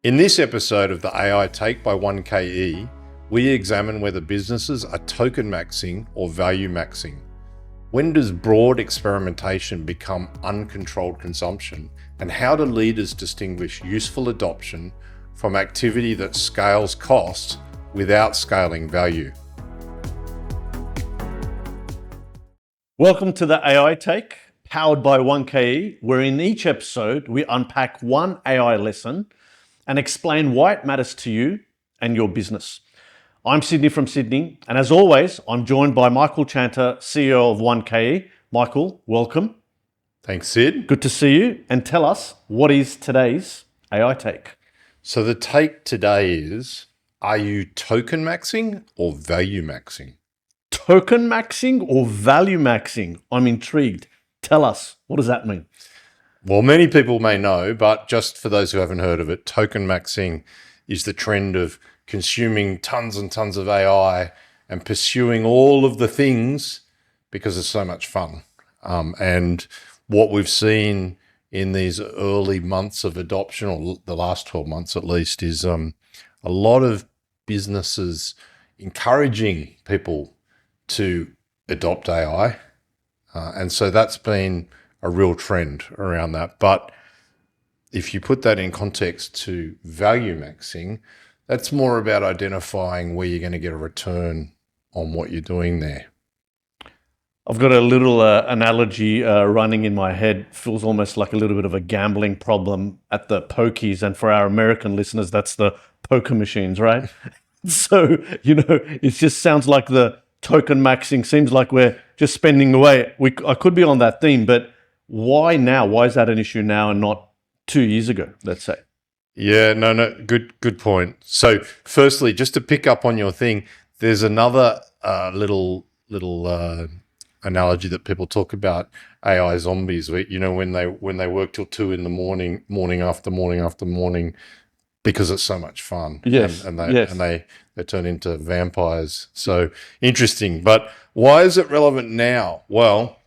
In this episode of the AI Take by 1KE, we examine whether businesses are token maxing or value maxing. When does broad experimentation become uncontrolled consumption? And how do leaders distinguish useful adoption from activity that scales cost without scaling value? Welcome to the AI Take, powered by 1KE, where in each episode we unpack one AI lesson and explain why it matters to you and your business. I'm Sidney from Sydney, and as always, I'm joined by Michael Chanter, CEO of 1KE. Michael, welcome. Thanks, Sid. Good to see you. And tell us, what is today's AI Take? So the take today is, are you token maxing or value maxing? Token maxing or value maxing? I'm intrigued. Tell us, what does that mean? Well, many people may know, but just for those who haven't heard of it, token maxing is the trend of consuming tons and tons of AI and pursuing all of the things because it's so much fun. And what we've seen in these early months of adoption, or the last 12 months at least, is a lot of businesses encouraging people to adopt AI. And so that's been a real trend around that. But if you put that in context to value maxing, that's more about identifying where you're going to get a return on what you're doing there. I've got a little analogy running in my head. Feels almost like a little bit of a gambling problem at the pokies. And for our American listeners, that's the poker machines, right? So, it just sounds like the token maxing seems like we're just spending away. I could be on that theme, but why now? Why is that an issue now and not 2 years ago, let's say? Yeah, no, good point. So firstly, just to pick up on your thing, there's another little analogy that people talk about AI zombies. When they work till 2 in the morning after morning, because it's so much fun. Yes, and yes. they turn into vampires. So interesting. But why is it relevant now? Well,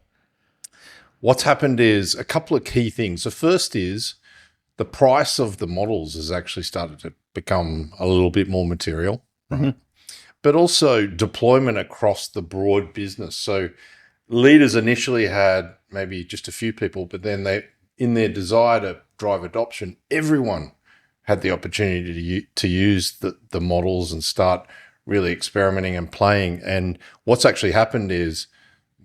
what's happened is a couple of key things. The first is the price of the models has actually started to become a little bit more material, right? Mm-hmm. But also deployment across the broad business. So leaders initially had maybe just a few people, but then in their desire to drive adoption, everyone had the opportunity to use the models and start really experimenting and playing. And what's actually happened is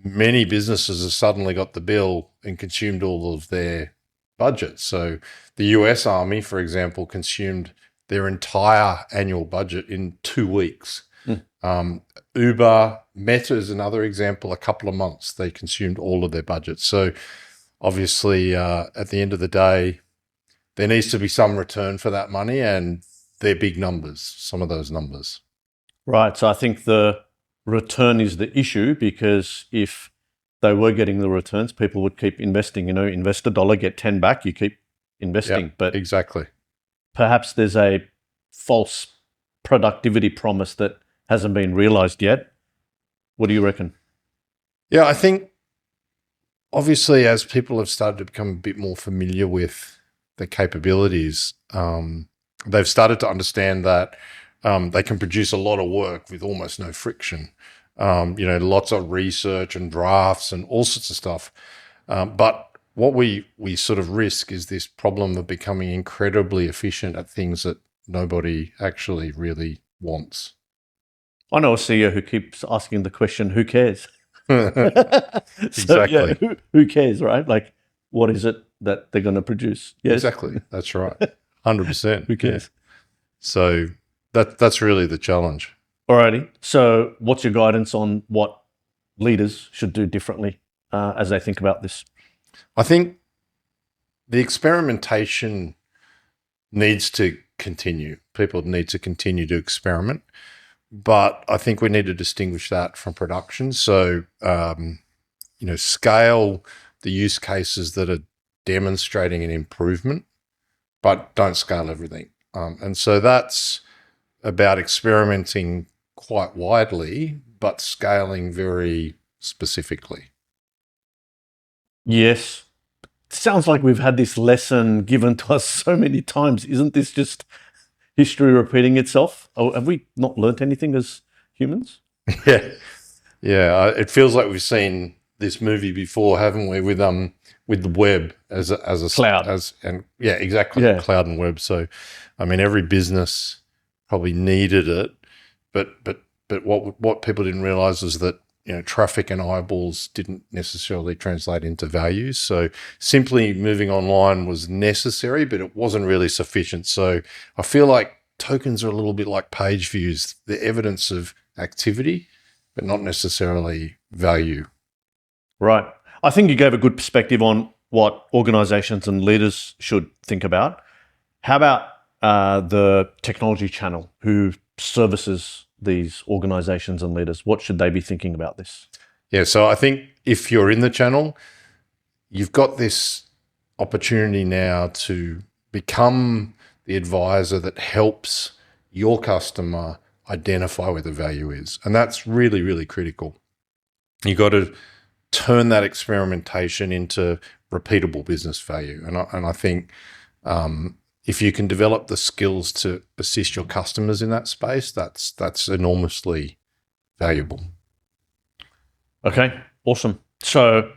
many businesses have suddenly got the bill and consumed all of their budget. So the US Army, for example, consumed their entire annual budget in 2 weeks. Uber, Meta is another example, a couple of months, they consumed all of their budget. So obviously, at the end of the day, there needs to be some return for that money, and they're big numbers, some of those numbers. Right. So I think the return is the issue, because if they were getting the returns, people would keep investing. Invest $1, get 10 back, you keep investing. Yep, but exactly. Perhaps there's a false productivity promise that hasn't been realized yet. What do you reckon? Yeah, I think obviously as people have started to become a bit more familiar with the capabilities, they've started to understand that they can produce a lot of work with almost no friction. Lots of research and drafts and all sorts of stuff. But what we sort of risk is this problem of becoming incredibly efficient at things that nobody actually really wants. I know a CEO who keeps asking the question, who cares? Exactly. So, yeah, who cares, right? Like, what is it that they're going to produce? Yes. Exactly. That's right. 100%. Who cares? Yeah. So that's really the challenge. Alrighty. So what's your guidance on what leaders should do differently as they think about this? I think the experimentation needs to continue. People need to continue to experiment. But I think we need to distinguish that from production. So, scale the use cases that are demonstrating an improvement, but don't scale everything. And so that's about experimenting quite widely, but scaling very specifically. Yes. sounds like we've had this lesson given to us so many times. Isn't this just history repeating itself? Oh, have we not learnt anything as humans? Yeah, yeah. It feels like we've seen this movie before, haven't we? With the web as a Cloud. Exactly. Yeah. Cloud and web. So, I mean, every business probably needed it, but what people didn't realize is that traffic and eyeballs didn't necessarily translate into values. So simply moving online was necessary, but it wasn't really sufficient. So I feel like tokens are a little bit like page views. They're evidence of activity, but not necessarily value. Right. I think you gave a good perspective on what organizations and leaders should think about. How about the technology channel who services these organizations and leaders? What should they be thinking about this? Yeah, so I think if you're in the channel, you've got this opportunity now to become the advisor that helps your customer identify where the value is. And that's really, really critical. You've got to turn that experimentation into repeatable business value. And I think if you can develop the skills to assist your customers in that space, that's enormously valuable. Okay, awesome. So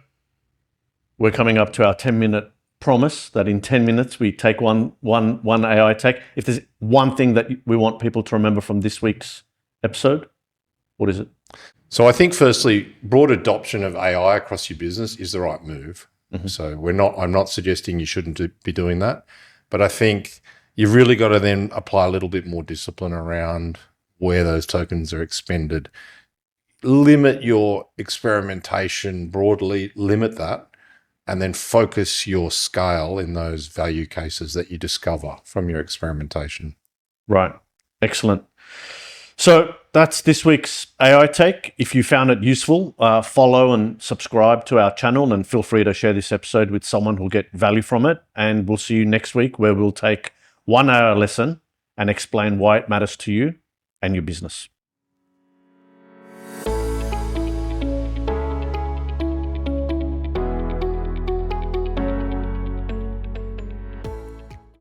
we're coming up to our 10-minute promise that in 10 minutes we take one AI take. If there's one thing that we want people to remember from this week's episode, what is it? So I think firstly, broad adoption of AI across your business is the right move. Mm-hmm. So I'm not suggesting you shouldn't be doing that, but I think you've really got to then apply a little bit more discipline around where those tokens are expended. Limit your experimentation broadly, limit that, and then focus your scale in those value cases that you discover from your experimentation. Right. Excellent. So that's this week's AI Take. If you found it useful, follow and subscribe to our channel, and feel free to share this episode with someone who'll get value from it. And we'll see you next week, where we'll take one AI lesson and explain why it matters to you and your business.